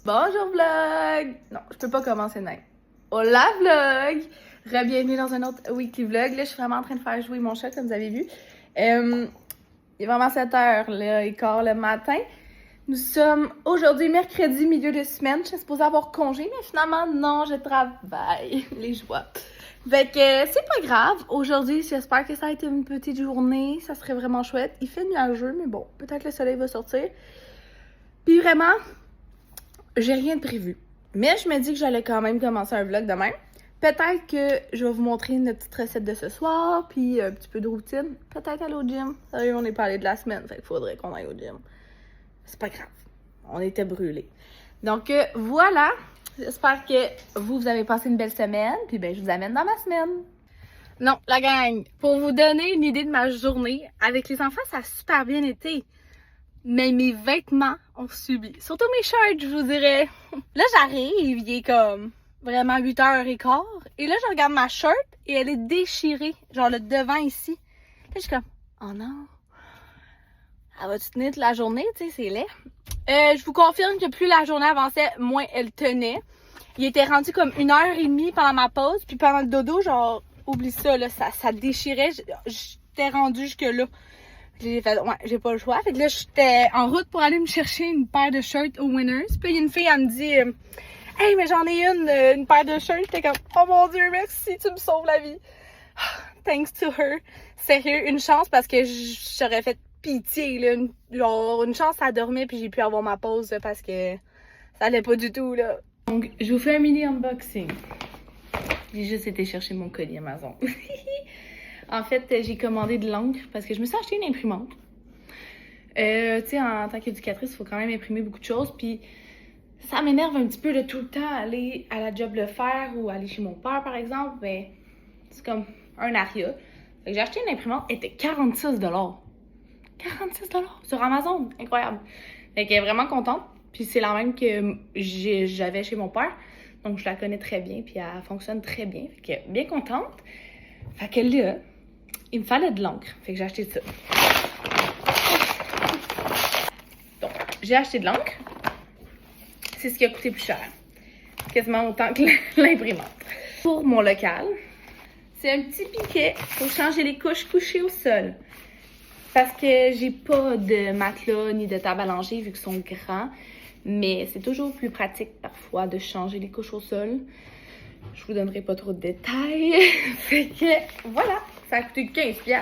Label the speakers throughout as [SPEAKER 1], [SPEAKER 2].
[SPEAKER 1] Bonjour vlog! Non, je peux pas commencer de même. Hola vlog! Re-bienvenue dans un autre weekly vlog. Là, je suis vraiment en train de faire jouer mon chat, comme vous avez vu. Il est vraiment 7h, là, et quart le matin. Nous sommes aujourd'hui mercredi, milieu de semaine. Je suis supposée avoir congé, mais finalement, non, je travaille. Les joies. Fait que c'est pas grave. Aujourd'hui, j'espère que ça a été une petite journée. Ça serait vraiment chouette. Il fait nuageux, mais bon, peut-être le soleil va sortir. Puis vraiment, j'ai rien de prévu. Mais je me dis que j'allais quand même commencer un vlog demain. Peut-être que je vais vous montrer une petite recette de ce soir, puis un petit peu de routine. Peut-être aller au gym. Sérieux, on est parlé de la semaine, fait qu'il faudrait qu'on aille au gym. C'est pas grave. On était brûlés. Donc voilà. J'espère que vous avez passé une belle semaine, puis ben je vous amène dans ma semaine. Non, la gang, pour vous donner une idée de ma journée, avec les enfants, ça a super bien été. Mais mes vêtements ont subi. Surtout mes shirts, je vous dirais. Là, j'arrive, il est comme vraiment 8h15. Et là, je regarde ma shirt et elle est déchirée. Genre le devant ici. Là, je suis comme, oh non. Elle va-tu tenir toute la journée? Tu sais, c'est laid. Je vous confirme que plus la journée avançait, moins elle tenait. Il était rendu comme 1h30 pendant ma pause. Puis pendant le dodo, genre, oublie ça, là, ça déchirait. J'étais rendue jusque-là. J'ai fait, ouais, j'ai pas le choix. Fait que là, j'étais en route pour aller me chercher une paire de shirts au Winners. Puis il y a une fille, elle me dit, hey, mais j'en ai une paire de shirts. J'étais comme, oh mon Dieu, merci, tu me sauves la vie. Thanks to her. Sérieux, une chance parce que j'aurais fait pitié, là. Genre, une chance, ça dormait, puis j'ai pu avoir ma pause là, parce que ça allait pas du tout, là. Donc, je vous fais un mini unboxing. J'ai juste été chercher mon colis Amazon. En fait, j'ai commandé de l'encre parce que je me suis acheté une imprimante. Tu sais, en tant qu'éducatrice, il faut quand même imprimer beaucoup de choses. Puis ça m'énerve un petit peu de tout le temps aller à la job le faire ou aller chez mon père, par exemple. Ben, c'est comme un aria. Fait que j'ai acheté une imprimante, elle était 46$. 46$ sur Amazon, incroyable. Fait qu'elle est vraiment contente. Puis c'est la même que j'avais chez mon père. Donc je la connais très bien, puis elle fonctionne très bien. Fait qu'elle est bien contente. Fait que là, il me fallait de l'encre. Fait que j'ai acheté ça. Donc, j'ai acheté de l'encre. C'est ce qui a coûté plus cher. Quasiment autant que l'imprimante. Pour mon local, c'est un petit piquet pour changer les couches couchées au sol. Parce que j'ai pas de matelas ni de table à langer vu qu'ils sont grands. Mais c'est toujours plus pratique parfois de changer les couches au sol. Je vous donnerai pas trop de détails. Fait que voilà, ça a coûté 15$.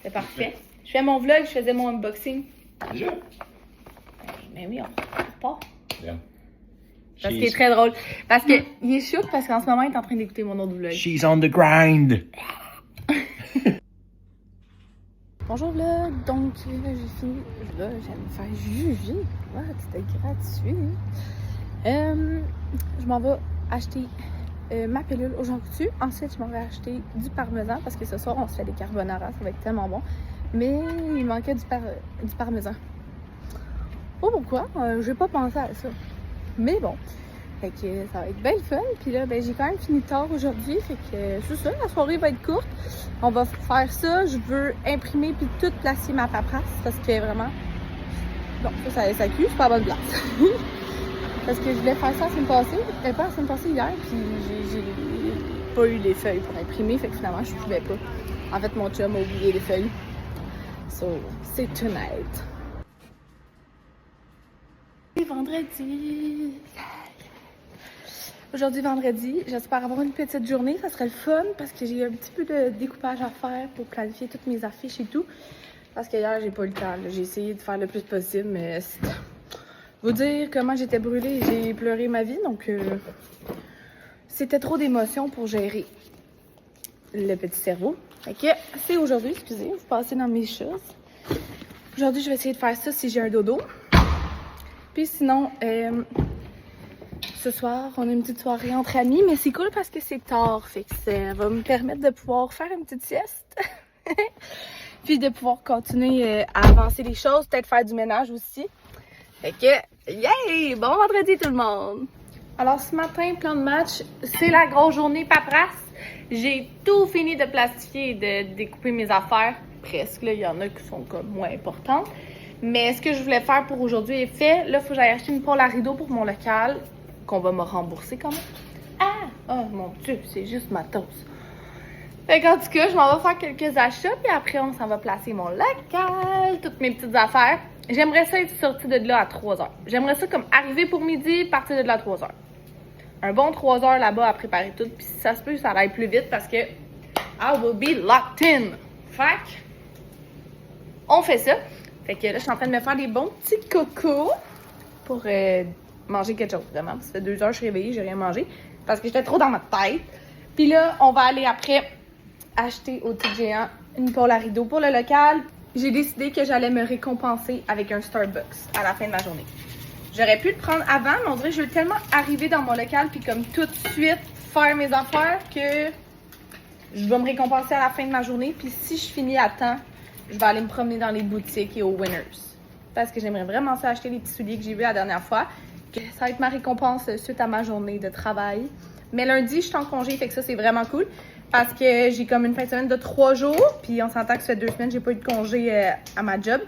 [SPEAKER 1] C'est parfait. Je fais mon vlog, je faisais mon unboxing.
[SPEAKER 2] Déjà?
[SPEAKER 1] Mais oui, on part.
[SPEAKER 2] Yeah.
[SPEAKER 1] Parce qu'il est très drôle. Parce que il est chouk parce qu'en ce moment, il est en train d'écouter mon autre vlog.
[SPEAKER 2] She's on the grind.
[SPEAKER 1] Bonjour vlog, donc j'ai fini. Là, j'aime me faire juger. Ouais, c'était gratuit. Je m'en vais acheter ma pilule aujourd'hui. Ensuite, je m'en vais acheter du parmesan parce que ce soir, on se fait des carbonara. Ça va être tellement bon. Mais il manquait du parmesan. Pas pourquoi. J'ai pas pensé à ça. Mais bon. Fait que ça va être bien le fun. Puis là, ben, j'ai quand même fini tard aujourd'hui. Fait que c'est ça, la soirée va être courte. On va faire ça. Je veux imprimer puis tout placer ma paperasse parce que vraiment... Bon, ça à SAQ, c'est pas la bonne place. Parce que je voulais faire ça la semaine passée. Pas la semaine passée, hier. Puis j'ai pas eu les feuilles pour imprimer. Fait que finalement, je pouvais pas. En fait, mon chum a oublié les feuilles. So, c'est tonight. C'est vendredi. Aujourd'hui, vendredi, j'espère avoir une petite journée. Ça serait le fun parce que j'ai un petit peu de découpage à faire pour planifier toutes mes affiches et tout. Parce que hier, j'ai pas eu le temps. J'ai essayé de faire le plus possible, mais vous dire comment j'étais brûlée, j'ai pleuré ma vie. Donc, c'était trop d'émotions pour gérer le petit cerveau. Fait que c'est aujourd'hui, excusez, vous passez dans mes choses. Aujourd'hui, je vais essayer de faire ça si j'ai un dodo. Puis sinon, ce soir, on a une petite soirée entre amis, mais c'est cool parce que c'est tard, fait que ça va me permettre de pouvoir faire une petite sieste. Puis de pouvoir continuer à avancer les choses, peut-être faire du ménage aussi. Fait que, yay! Bon vendredi tout le monde! Alors ce matin, plan de match, c'est la grosse journée paperasse. J'ai tout fini de plastifier et de découper mes affaires. Presque, là, il y en a qui sont comme moins importantes. Mais ce que je voulais faire pour aujourd'hui est fait. Là, il faut que j'aille acheter une pôle à rideau pour mon local, qu'on va me rembourser quand même. Ah! Oh mon Dieu, c'est juste ma toast. Fait qu'en tout cas, je m'en vais faire quelques achats, puis après, on s'en va placer mon local, toutes mes petites affaires. J'aimerais ça être sortie de là à 3h. J'aimerais ça comme arriver pour midi, partir de là à 3h. Un bon 3h là-bas à préparer tout, puis si ça se peut, ça aille plus vite parce que I will be locked in. Fait que, on fait ça. Fait que là, je suis en train de me faire des bons petits cocos pour manger quelque chose, vraiment. Ça fait 2 heures que je suis réveillée, j'ai rien mangé parce que j'étais trop dans ma tête. Puis là, on va aller après acheter au Tic Géant une pôle à rideau pour le local. J'ai décidé que j'allais me récompenser avec un Starbucks à la fin de ma journée. J'aurais pu le prendre avant, mais on dirait que je veux tellement arriver dans mon local puis comme tout de suite faire mes affaires que je vais me récompenser à la fin de ma journée. Puis si je finis à temps, je vais aller me promener dans les boutiques et au Winners. Parce que j'aimerais vraiment ça acheter les petits souliers que j'ai vus la dernière fois. Ça va être ma récompense suite à ma journée de travail. Mais lundi, je suis en congé, fait que ça, c'est vraiment cool. Parce que j'ai comme une fin de semaine de 3 jours. Puis on s'entend que ça fait 2 semaines, j'ai pas eu de congé à ma job.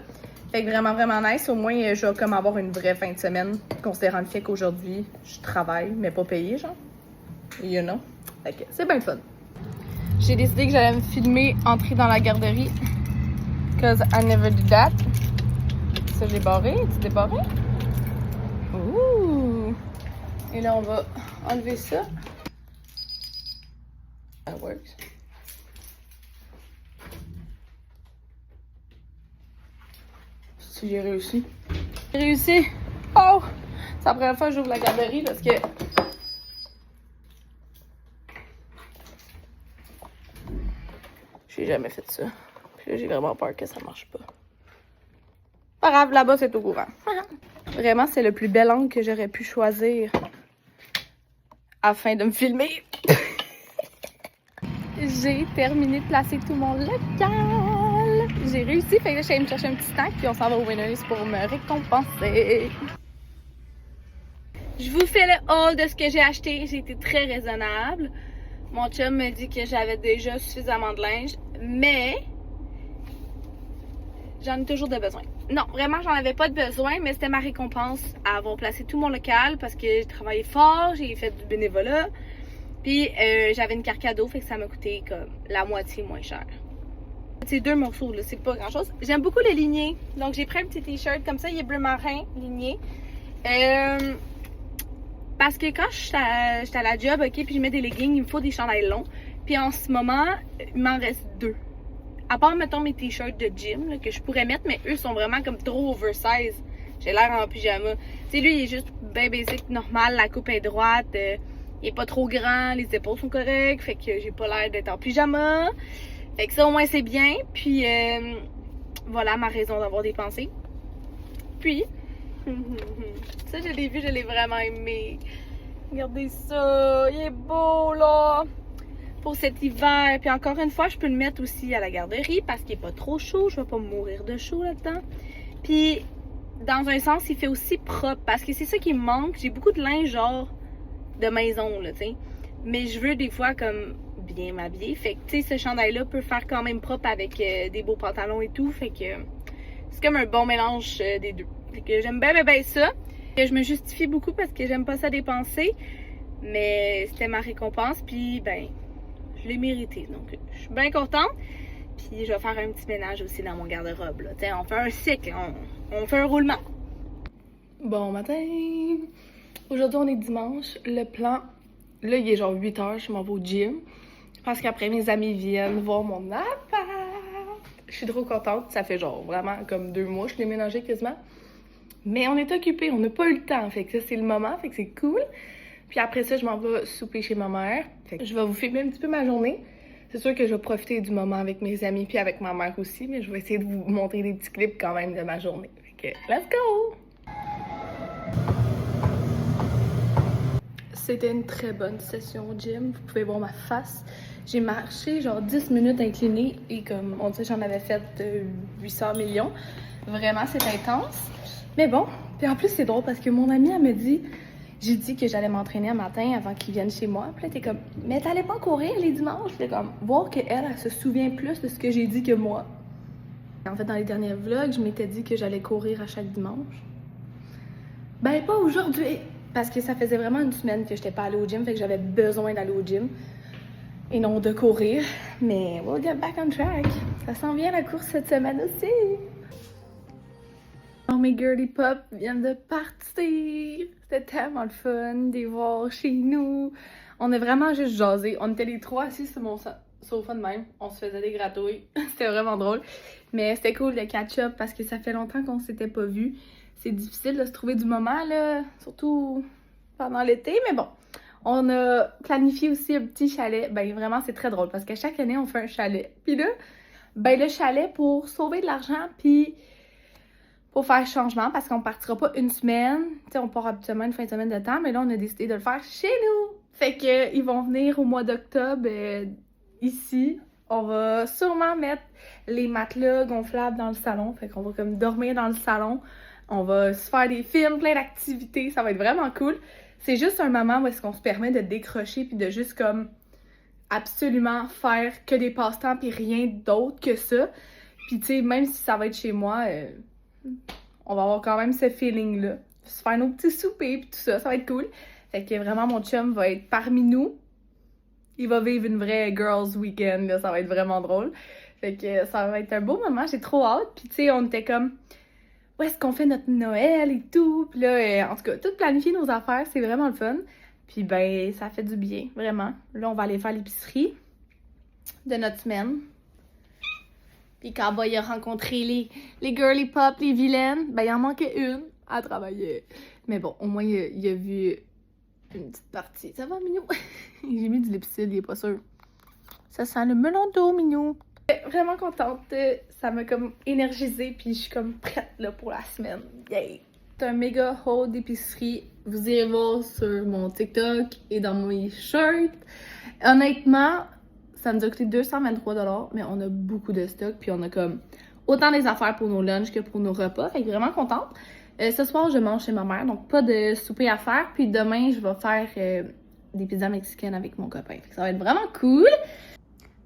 [SPEAKER 1] Fait que vraiment, vraiment nice. Au moins, je vais comme avoir une vraie fin de semaine. Considérant le fait qu'aujourd'hui, je travaille, mais pas payé, genre. You know? Fait que c'est bien le fun. J'ai décidé que j'allais me filmer entrer dans la garderie. Cause I never do that. Ça, j'ai barré. Tu débarré? Ouh! Et là, on va enlever ça. That works. Si j'ai réussi. J'ai réussi! Oh! C'est la première fois que j'ouvre la garderie parce que j'ai jamais fait ça. Puis là, j'ai vraiment peur que ça marche pas. Pas grave, là-bas, c'est au courant. Vraiment, c'est le plus bel angle que j'aurais pu choisir afin de me filmer. J'ai terminé de placer tout mon local. J'ai réussi, fait que là, je suis allée me chercher un petit snack, puis on s'en va au Winners pour me récompenser. Je vous fais le haul de ce que j'ai acheté. J'ai été très raisonnable. Mon chum me dit que j'avais déjà suffisamment de linge, mais j'en ai toujours de besoin. Non, vraiment, j'en avais pas de besoin, mais c'était ma récompense à avoir placé tout mon local parce que j'ai travaillé fort, j'ai fait du bénévolat. Puis j'avais une carte cadeau, fait que ça m'a coûté comme la moitié moins cher. C'est 2 morceaux, là, c'est pas grand chose. J'aime beaucoup les lignées, donc j'ai pris un petit t-shirt comme ça, il est bleu marin, ligné. Parce que quand j'étais à la job, ok, puis je mets des leggings, il me faut des chandails longs. Puis en ce moment, il m'en reste 2. À part, mettons, mes t-shirts de gym là, que je pourrais mettre, mais eux sont vraiment comme trop oversize. J'ai l'air en pyjama. Tu sais, lui, il est juste bien basic, normal, la coupe est droite. Il est pas trop grand, les épaules sont correctes, fait que j'ai pas l'air d'être en pyjama. Fait que ça, au moins, c'est bien. Puis, voilà ma raison d'avoir dépensé. Puis, ça, je l'ai vu, je l'ai vraiment aimé. Regardez ça, il est beau, là. Pour cet hiver. Puis encore une fois, je peux le mettre aussi à la garderie parce qu'il est pas trop chaud. Je vais pas mourir de chaud là-dedans. Puis, dans un sens, il fait aussi propre parce que c'est ça qui me manque. J'ai beaucoup de linge, genre, de maison, là, tu sais. Mais je veux des fois, comme, bien m'habiller. Fait que, tu sais, ce chandail-là peut faire quand même propre avec des beaux pantalons et tout. Fait que c'est comme un bon mélange des deux. Fait que j'aime bien, bien, bien ça. Et je me justifie beaucoup parce que j'aime pas ça dépenser. Mais c'était ma récompense. Puis, ben, je l'ai mérité. Donc, je suis bien contente. Puis, je vais faire un petit ménage aussi dans mon garde-robe, là. Tu sais, on fait un cycle. On fait un roulement. Bon matin! Aujourd'hui, on est dimanche. Le plan, là, il est genre 8 h. Je m'en vais au gym. Parce qu'après, mes amis viennent voir mon appart. Je suis trop contente. Ça fait genre vraiment comme 2 mois. Je l'ai ménagé quasiment. Mais on est occupés. On n'a pas eu le temps. Fait que ça, c'est le moment. Fait que c'est cool. Puis après ça, je m'en vais souper chez ma mère. Fait que je vais vous filmer un petit peu ma journée. C'est sûr que je vais profiter du moment avec mes amis puis avec ma mère aussi. Mais je vais essayer de vous montrer des petits clips quand même de ma journée. Fait que, let's go! C'était une très bonne session au gym. Vous pouvez voir ma face. J'ai marché genre 10 minutes inclinée et comme on dit, j'en avais fait 800 millions. Vraiment, c'est intense. Mais bon, puis en plus, c'est drôle parce que mon amie, elle me dit, j'ai dit que j'allais m'entraîner un matin avant qu'ils viennent chez moi. Puis là, t'es comme, mais t'allais pas courir les dimanches? T'es comme, voir qu'elle, elle se souvient plus de ce que j'ai dit que moi. En fait, dans les derniers vlogs, je m'étais dit que j'allais courir à chaque dimanche. Ben, pas aujourd'hui! Parce que ça faisait vraiment une semaine que j'étais pas allée au gym, fait que j'avais besoin d'aller au gym. Et non de courir. Mais we'll get back on track. Ça s'en vient la course cette semaine aussi. Oh, mes girly pop viennent de partir. C'était tellement le fun de les voir chez nous. On a vraiment juste jasé. On était les trois assis sur mon sofa de même. On se faisait des gratouilles. C'était vraiment drôle. Mais c'était cool de catch-up parce que ça fait longtemps qu'on s'était pas vus. C'est difficile de se trouver du moment, là. Surtout pendant l'été, mais bon. On a planifié aussi un petit chalet. Ben vraiment, c'est très drôle parce qu'à chaque année, on fait un chalet. Puis là, ben le chalet pour sauver de l'argent, puis pour faire changement parce qu'on partira pas une semaine. Tu sais, on part habituellement une fin de semaine de temps, mais là, on a décidé de le faire chez nous. Fait que ils vont venir au mois d'octobre ici. On va sûrement mettre les matelas gonflables dans le salon. Fait qu'on va comme dormir dans le salon. On va se faire des films, plein d'activités. Ça va être vraiment cool. C'est juste un moment où est-ce qu'on se permet de décrocher puis de juste comme absolument faire que des passe-temps puis rien d'autre que ça. Puis tu sais, même si ça va être chez moi, on va avoir quand même ce feeling-là. Se faire nos petits soupers puis tout ça, ça va être cool. Fait que vraiment, mon chum va être parmi nous. Il va vivre une vraie girls weekend, là, ça va être vraiment drôle. Fait que ça va être un beau moment, j'ai trop hâte. Puis tu sais, on était comme, où est-ce qu'on fait notre Noël et tout. Puis là, en tout cas, tout planifier nos affaires, c'est vraiment le fun. Puis ben, ça fait du bien, vraiment. Là, on va aller faire l'épicerie de notre semaine. Puis quand il a rencontré les girly pop, les vilaines, ben il en manquait une à travailler. Mais bon, au moins, il a vu une petite partie. Ça va, Minou? J'ai mis du lipstick, il est pas sûr. Ça sent le melon d'eau, Minou. Vraiment contente. Ça m'a comme énergisée, puis je suis comme prête là, pour la semaine. Yay! C'est un méga haul d'épicerie. Vous irez voir sur mon TikTok et dans mes shirts. Honnêtement, ça nous a coûté 223$, mais on a beaucoup de stock, puis on a comme autant des affaires pour nos lunchs que pour nos repas. Fait que vraiment contente. Ce soir, je mange chez ma mère, donc pas de souper à faire. Puis demain, je vais faire des pizzas mexicaines avec mon copain. Fait que ça va être vraiment cool.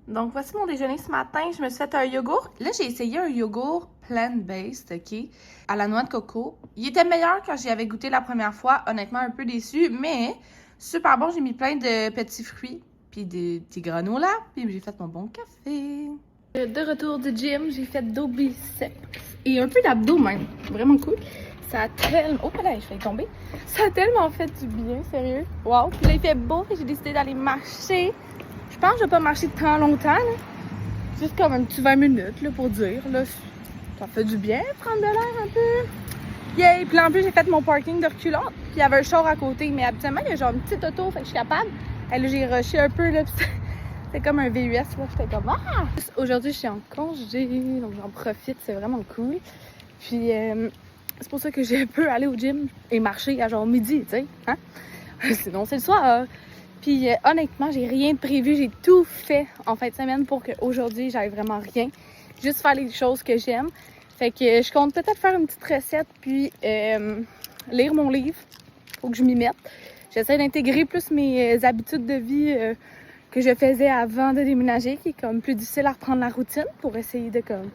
[SPEAKER 1] Donc voici mon déjeuner ce matin. Je me suis fait un yogourt. Là, j'ai essayé un yogourt plant-based, OK, à la noix de coco. Il était meilleur quand j'y avais goûté la première fois. Honnêtement, un peu déçu, mais super bon. J'ai mis plein de petits fruits, puis des petits granolas, puis j'ai fait mon bon café. De retour du gym, j'ai fait dos biceps et un peu d'abdos même. Vraiment cool. Ça a tellement... Oh là, je vais tomber. Ça a tellement fait du bien, sérieux. Wow. Puis là, il fait beau et j'ai décidé d'aller marcher. Je pense que je vais pas marcher tant longtemps, là. Juste comme un petit 20 minutes, là, pour dire, là. Ça fait du bien, prendre de l'air un peu. Yay! Puis là, en plus, j'ai fait mon parking de reculons. Puis il y avait un char à côté. Mais habituellement, il y a genre une petite auto, fait que je suis capable. Et là, j'ai rushé un peu, là. C'est comme un VUS, là. J'étais comme, ah! Aujourd'hui, je suis en congé, donc j'en profite. C'est vraiment cool. Puis, c'est pour ça que j'ai un peu aller au gym et marcher à genre midi, tu sais. Hein? Sinon, c'est le soir. Puis honnêtement, j'ai rien de prévu. J'ai tout fait en fin de semaine pour qu'aujourd'hui, j'aille vraiment rien. Juste faire les choses que j'aime. Fait que je compte peut-être faire une petite recette puis lire mon livre. Faut que je m'y mette. J'essaie d'intégrer plus mes habitudes de vie que je faisais avant de déménager, qui est comme plus difficile à reprendre la routine pour essayer de comme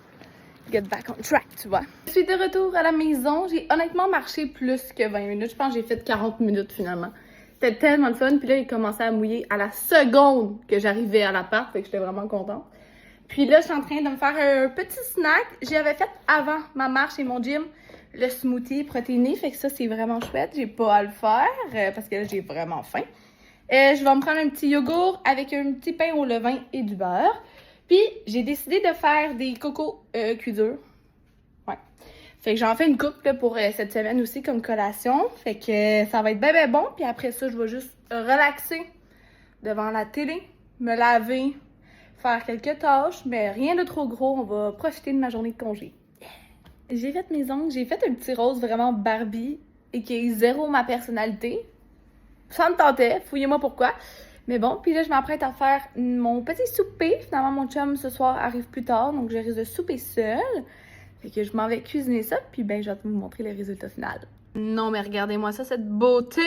[SPEAKER 1] get back on track, tu vois. Je suis de retour à la maison. J'ai honnêtement marché plus que 20 minutes. Je pense que j'ai fait 40 minutes finalement. C'était tellement de fun. Puis là, il commençait à mouiller à la seconde que j'arrivais à l'appart. Fait que j'étais vraiment contente. Puis là, je suis en train de me faire un petit snack. J'avais fait avant ma marche et mon gym le smoothie protéiné. Fait que ça, c'est vraiment chouette. J'ai pas à le faire parce que là, j'ai vraiment faim. Je vais me prendre un petit yogourt avec un petit pain au levain et du beurre. Puis, j'ai décidé de faire des cocos cuits durs. Ouais. Fait que j'en fais une coupe là, pour cette semaine aussi comme collation. Fait que ça va être bien bon. Puis après ça, je vais juste relaxer devant la télé, me laver, faire quelques tâches, mais rien de trop gros. On va profiter de ma journée de congé. J'ai fait mes ongles. J'ai fait un petit rose vraiment Barbie et qui est zéro ma personnalité. Ça me tentait. Fouillez-moi pourquoi. Mais bon, puis là, je m'apprête à faire mon petit souper. Finalement, mon chum, ce soir, arrive plus tard, donc je risque de souper seule. Fait que je m'en vais cuisiner ça, puis ben, je vais vous montrer le résultat final. Non, mais regardez-moi ça, cette beauté!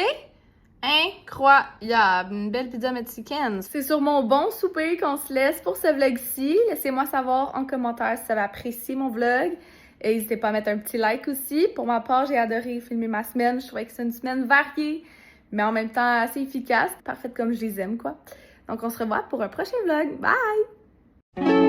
[SPEAKER 1] incroyable! Une belle pizza mexicaine. C'est sur mon bon souper qu'on se laisse pour ce vlog-ci. Laissez-moi savoir en commentaire si vous avez apprécié mon vlog. Et n'hésitez pas à mettre un petit like aussi. Pour ma part, j'ai adoré filmer ma semaine. Je trouvais que c'est une semaine variée, mais en même temps assez efficace. Parfaite comme je les aime, quoi. Donc, on se revoit pour un prochain vlog. Bye!